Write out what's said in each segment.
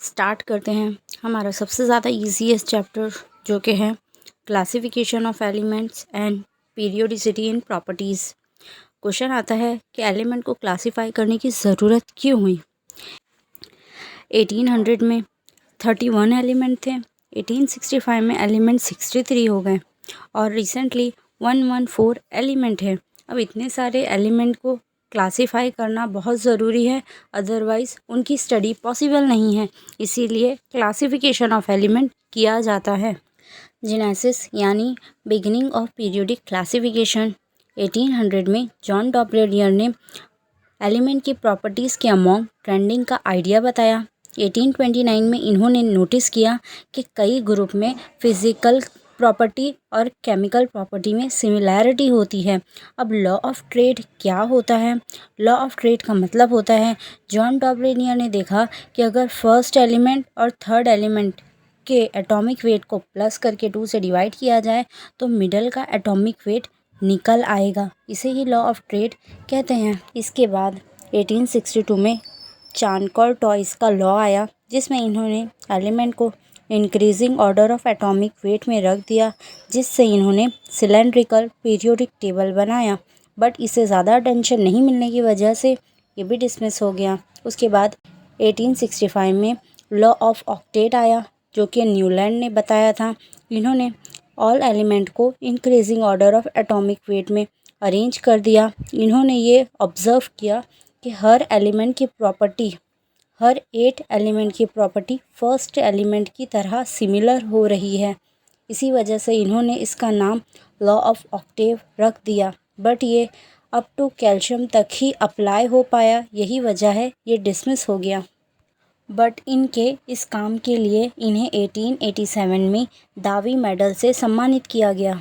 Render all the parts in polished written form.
Start करते हैं हमारा सबसे ज़्यादा ईजीएस्ट चैप्टर जो कि है classification of elements and periodicity in properties. Question आता है कि एलिमेंट को क्लासिफाई करने की ज़रूरत क्यों हुई। 1800 में 31 एलिमेंट थे, 1865 में एलिमेंट 63 हो गए और रिसेंटली 114 एलिमेंट है। अब इतने सारे एलिमेंट को क्लासिफाई करना बहुत ज़रूरी है, अदरवाइज़ उनकी स्टडी पॉसिबल नहीं है। इसीलिए क्लासिफिकेशन ऑफ एलिमेंट किया जाता है। जेनेसिस यानी बिगिनिंग ऑफ पीरियोडिक क्लासिफिकेशन 1800 में जॉन डॉपलेरियर ने एलिमेंट की प्रॉपर्टीज़ के अमोंग ट्रेंडिंग का आइडिया बताया। 1829 में इन्होंने नोटिस किया कि कई ग्रुप में फिज़िकल प्रॉपर्टी और केमिकल प्रॉपर्टी में सिमिलैरिटी होती है। अब लॉ ऑफ ट्रेड क्या होता है? लॉ ऑफ ट्रेड का मतलब होता है जॉन डॉपलेरियर ने देखा कि अगर फर्स्ट एलिमेंट और थर्ड एलिमेंट के एटॉमिक वेट को प्लस करके 2 से डिवाइड किया जाए तो मिडल का एटॉमिक वेट निकल आएगा। इसे ही लॉ ऑफ ट्रेड कहते हैं। इसके बाद 1862 में चानकॉर टॉयस का लॉ आया, जिसमें इन्होंने एलिमेंट को increasing order of atomic weight में रख दिया, जिससे इन्होंने सिलेंड्रिकल पीरियोडिक टेबल बनाया। बट इसे ज़्यादा अटेंशन नहीं मिलने की वजह से ये भी डिसमिस हो गया। उसके बाद 1865 में लॉ ऑफ ऑक्टेट आया, जो कि न्यूलैंड ने बताया था। इन्होंने ऑल एलिमेंट को increasing order of atomic weight में अरेंज कर दिया। इन्होंने ये ऑब्ज़र्व किया कि हर एलिमेंट की प्रॉपर्टी, हर 8 एलिमेंट की प्रॉपर्टी फर्स्ट एलिमेंट की तरह सिमिलर हो रही है। इसी वजह से इन्होंने इसका नाम लॉ ऑफ ऑक्टेव रख दिया। बट ये अप टू कैल्शियम तक ही अप्लाई हो पाया, यही वजह है ये डिसमिस हो गया। बट इनके इस काम के लिए इन्हें 1887 में दावी मेडल से सम्मानित किया गया।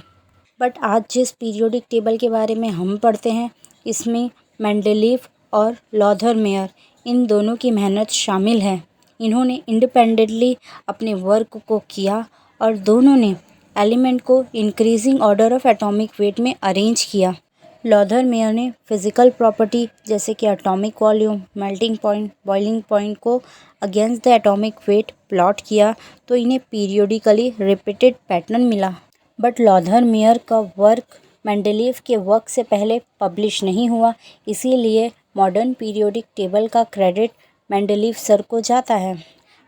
बट आज जिस पीरियोडिक टेबल के बारे में हम पढ़ते हैं, इसमें मेंडलीव और लॉथरमेयर इन दोनों की मेहनत शामिल है। इन्होंने इंडिपेंडेंटली अपने वर्क को किया और दोनों ने एलिमेंट को increasing order of atomic weight में अरेंज किया। लॉथरमेयर ने फिज़िकल प्रॉपर्टी जैसे कि atomic volume, melting point, boiling point को against the atomic weight plot किया, तो इन्हें पीरियोडिकली रिपीटेड पैटर्न मिला। बट लॉथरमेयर का वर्क मेंडलीव के वर्क से पहले पब्लिश नहीं हुआ, इसीलिए मॉडर्न पीरियोडिक टेबल का क्रेडिट मेंडलीव सर को जाता है।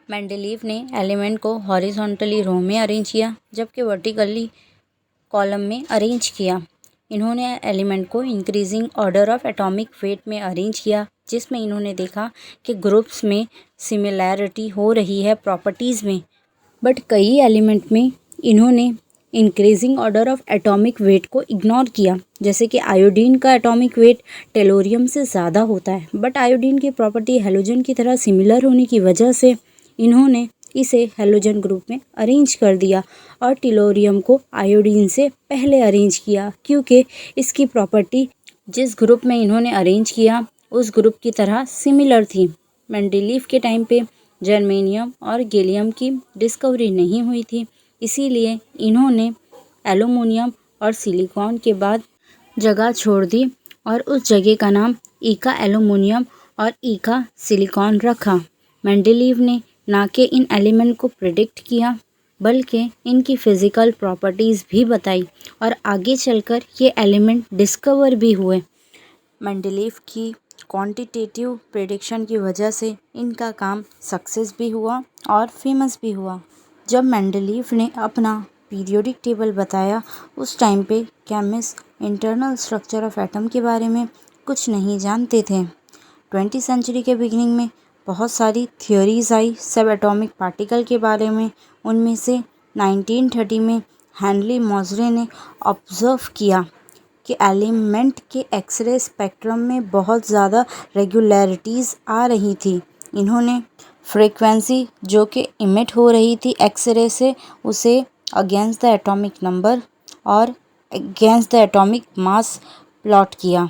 मेंडलीव ने एलिमेंट को हॉरिजॉन्टली रो में अरेंज किया, जबकि वर्टिकली कॉलम में अरेंज किया। इन्होंने एलिमेंट को increasing order of atomic weight में अरेंज किया, जिसमें इन्होंने देखा कि ग्रुप्स में सिमिलैरिटी हो रही है प्रॉपर्टीज़ में। बट कई एलिमेंट में इन्होंने increasing order of atomic wait को इग्नोर किया, जैसे कि आयोडीन का एटॉमिक वेट टेलोरियम से ज़्यादा होता है। बट आयोडीन की प्रॉपर्टी हैलोजन की तरह सिमिलर होने की वजह से इन्होंने इसे हैलोजन ग्रुप में अरेंज कर दिया और टेलोरियम को आयोडीन से पहले अरेंज किया, क्योंकि इसकी प्रॉपर्टी जिस ग्रुप में इन्होंने अरेंज किया उस ग्रुप की तरह सिमिलर थी। मेंडलीव के टाइम पे जर्मेनियम और गैलियम की डिस्कवरी नहीं हुई थी, इसीलिए इन्होंने एल्युमिनियम और सिलिकॉन के बाद जगह छोड़ दी और उस जगह का नाम ईका एल्युमिनियम और ईका सिलिकॉन रखा। मेंडलीव ने ना कि इन एलिमेंट को प्रिडिक्ट किया, बल्कि इनकी फ़िज़िकल प्रॉपर्टीज़ भी बताई और आगे चलकर ये एलिमेंट डिस्कवर भी हुए। मेंडलीव की क्वांटिटेटिव प्रेडिक्शन की वजह से इनका काम सक्सेस भी हुआ और फेमस भी हुआ। जब मेंडलीव ने अपना पीरियोडिक टेबल बताया, उस टाइम पे chemist internal structure of atom के बारे में कुछ नहीं जानते थे। 20वीं सेंचुरी के बिगिनिंग में बहुत सारी थियोरीज आई सब एटॉमिक पार्टिकल के बारे में। उनमें से 1930 में हेनरी मोज़रे ने ऑब्ज़र्व किया कि एलिमेंट के एक्सरे स्पेक्ट्रम में बहुत ज़्यादा रेगुलरिटीज़ आ रही थी। इन्होंने फ्रीक्वेंसी जो कि इमिट हो रही थी एक्सरे से, उसे अगेंस्ट द एटॉमिक नंबर और against the atomic mass plot किया।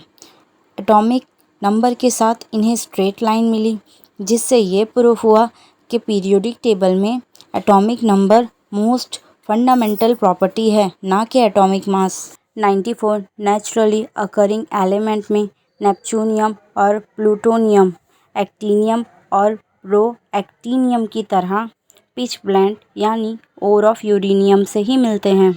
एटॉमिक नंबर के साथ इन्हें स्ट्रेट लाइन मिली, जिससे ये प्रूफ हुआ कि पीरियोडिक टेबल में atomic number most fundamental property है, ना कि atomic mass. 94 naturally occurring element में नेपच्यूनियम और प्लूटोनियम, एक्टिनियम और प्रोएक्टिनियम की तरह पिच ब्लेंड यानी ओर ऑफ यूरेनियम से ही मिलते हैं।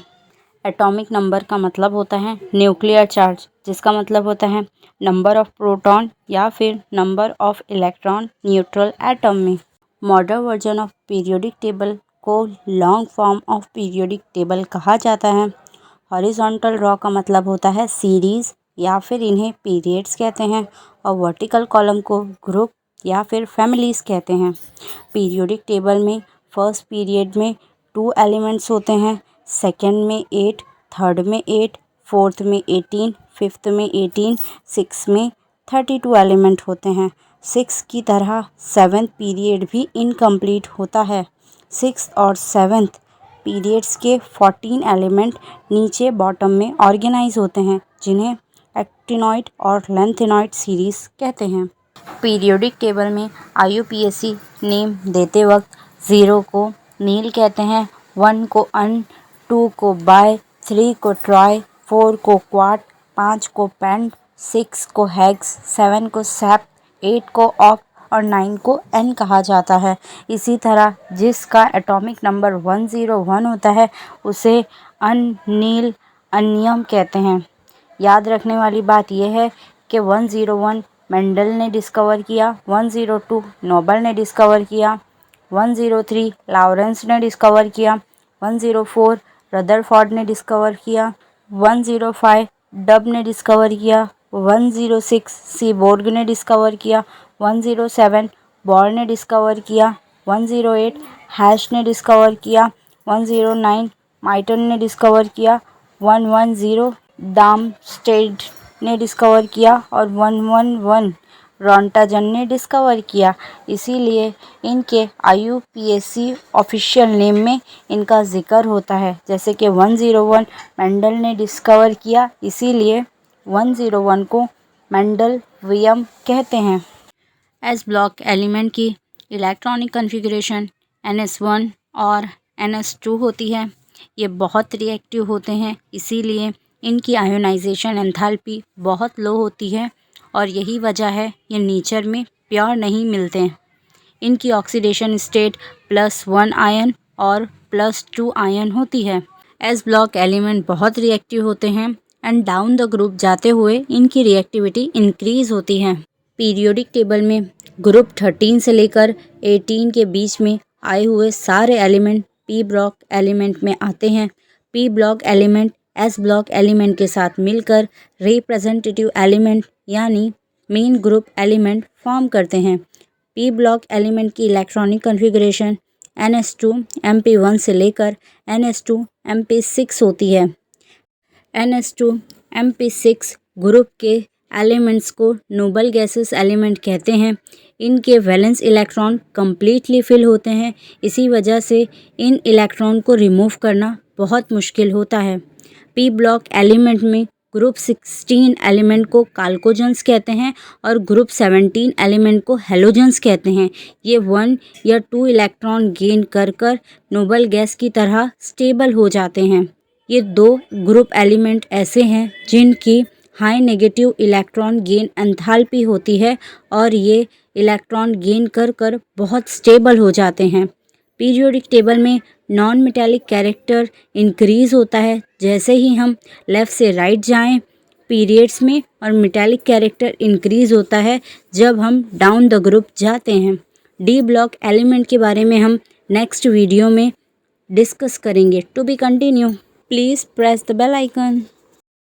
एटॉमिक नंबर का मतलब होता है न्यूक्लियर चार्ज, जिसका मतलब होता है नंबर ऑफ प्रोटॉन या फिर number of electron neutral atom में। Modern version of periodic table को long form of periodic table कहा जाता है। हॉरिजॉन्टल रॉ का मतलब होता है सीरीज या फिर इन्हें पीरियड्स कहते हैं, और वर्टिकल कॉलम को ग्रुप या फिर फैमिलीज कहते हैं। पीरियोडिक टेबल में फर्स्ट पीरियड में 2 एलिमेंट्स होते हैं, सेकंड में 8, थर्ड में 8, फोर्थ में 18, फिफ्थ में 18, सिक्स में 32 एलिमेंट होते हैं। 6 की तरह 7th पीरियड भी इनकम्प्लीट होता है। 6th और 7th पीरियड्स के 14 एलिमेंट नीचे बॉटम में ऑर्गेनाइज होते हैं, जिन्हें एक्टिनॉइड और लेंथेनॉइड सीरीज कहते हैं। पीरियोडिक टेबल में IUPAC नेम देते वक्त 0 को नील कहते हैं, 1 को अन, 2 को बाय, 3 को ट्राई, 4 को क्वाड, 5 को पेंट, 6 को हेक्स, 7 को सेप, 8 को ऑक्ट और 9 को एन कहा जाता है। इसी तरह जिसका एटॉमिक नंबर 101 होता है उसे अननील अनियम कहते हैं। याद रखने वाली बात यह है कि 101 मेंडल ने डिस्कवर किया, 102 नोबल ने डिस्कवर किया, 103 लॉरेंस ने डिस्कवर किया, 104 रदरफोर्ड ने डिस्कवर किया, 105 डब ने डिस्कवर किया, 106 सीबोर्ग ने डिस्कवर किया, 107 बॉर ने डिस्कवर किया, 108 हैश ने डिस्कवर किया, 109 माइटन ने डिस्कवर किया, 110 डार्मस्टेड ने डिस्कवर किया और 111 रॉन्टाजन ने डिस्कवर किया। इसीलिए इनके IUPAC ऑफिशियल नेम में इनका जिक्र होता है। जैसे कि 101 मेंडल ने डिस्कवर किया, इसीलिए 101 को मेंडलवियम कहते हैं। एस ब्लॉक एलिमेंट की इलेक्ट्रॉनिक कॉन्फ़िगरेशन NS1 और NS2 होती है। ये बहुत रिएक्टिव होते हैं, इसीलिए इनकी आयोनाइजेशन एंथैल्पी बहुत लो होती है और यही वजह है ये नेचर में प्योर नहीं मिलते हैं। इनकी ऑक्सीडेशन स्टेट +1 आयन और +2 आयन होती है। एस ब्लॉक एलिमेंट बहुत रिएक्टिव होते हैं एंड डाउन द ग्रुप जाते हुए इनकी रिएक्टिविटी इंक्रीज होती है। पीरियोडिक टेबल में ग्रुप 13 से लेकर 18 के बीच में आए हुए सारे एलिमेंट पी ब्लॉक एलिमेंट में आते हैं। P block element S block element के साथ मिलकर रिप्रेजेंटेटिव एलिमेंट यानी मेन ग्रुप एलिमेंट फॉर्म करते हैं। पी ब्लॉक एलिमेंट की इलेक्ट्रॉनिक कॉन्फ़िगरेशन NS2 MP1 से लेकर NS2 MP6 होती है। NS2 MP6 ग्रुप के एलिमेंट्स को नोबल गैसेस एलिमेंट कहते हैं। इनके वैलेंस इलेक्ट्रॉन कम्प्लीटली फिल होते हैं, इसी वजह से इन इलेक्ट्रॉन को रिमूव करना बहुत मुश्किल होता है। पी ब्लॉक एलिमेंट में ग्रुप 16 एलिमेंट को काल्कोजेंस कहते हैं और ग्रुप 17 एलिमेंट को हेलोजेंस कहते हैं। ये 1 या 2 इलेक्ट्रॉन गेन कर कर नोबल गैस की तरह स्टेबल हो जाते हैं। ये 2 ग्रुप एलिमेंट ऐसे हैं जिनकी high negative electron gain enthalpy होती है और ये इलेक्ट्रॉन गेन कर कर बहुत स्टेबल हो जाते हैं। पीरियोडिक टेबल में नॉन मेटालिक कैरेक्टर इंक्रीज़ होता है जैसे ही हम लेफ़्ट से राइट जाएं पीरियड्स में, और मेटालिक कैरेक्टर इंक्रीज़ होता है जब हम डाउन द ग्रुप जाते हैं। डी ब्लॉक एलिमेंट के बारे में हम नेक्स्ट वीडियो में डिस्कस करेंगे। To be continue, please press the bell icon.